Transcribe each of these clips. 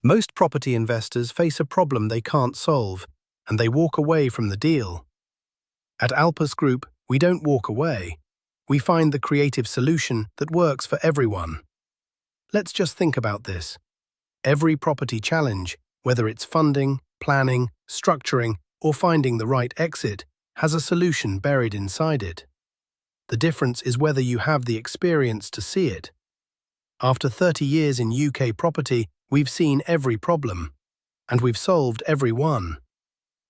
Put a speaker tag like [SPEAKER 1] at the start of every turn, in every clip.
[SPEAKER 1] Most property investors face a problem they can't solve, and they walk away from the deal. At Alpus Group, we don't walk away. We find the creative solution that works for everyone. Let's just think about this. Every property challenge, whether it's funding, planning, structuring, or finding the right exit, has a solution buried inside it. The difference is whether you have the experience to see it. After 30 years in UK property, we've seen every problem, and we've solved every one.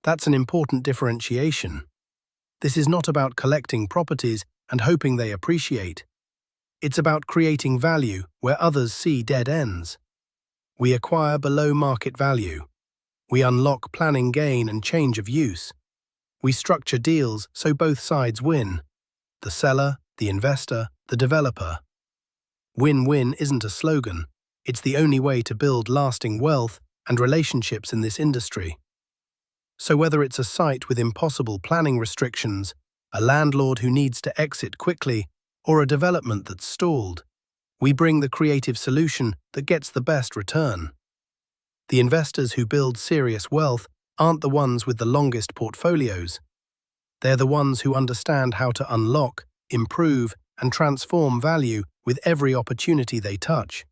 [SPEAKER 1] That's an important differentiation. This is not about collecting properties and hoping they appreciate. It's about creating value where others see dead ends. We acquire below market value. We unlock planning gain and change of use. We structure deals so both sides win. The seller, the investor, the developer. Win-win isn't a slogan. It's the only way to build lasting wealth and relationships in this industry. So whether it's a site with impossible planning restrictions, a landlord who needs to exit quickly, or a development that's stalled, we bring the creative solution that gets the best return. The investors who build serious wealth aren't the ones with the longest portfolios. They're the ones who understand how to unlock, improve, and transform value with every opportunity they touch.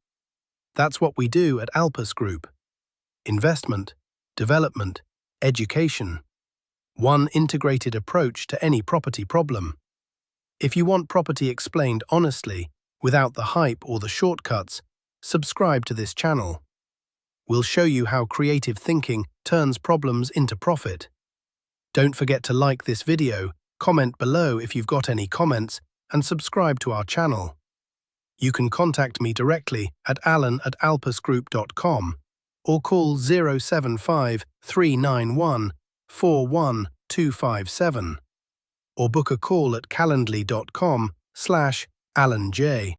[SPEAKER 1] That's what we do at Alpus Group. Investment, development, education. One integrated approach to any property problem. If you want property explained honestly, without the hype or the shortcuts, subscribe to this channel. We'll show you how creative thinking turns problems into profit. Don't forget to like this video, comment below if you've got any comments, and subscribe to our channel. You can contact me directly at alan@alpusgroup.com or call 075 391 41257 or book a call at calendly.com/AlanJ.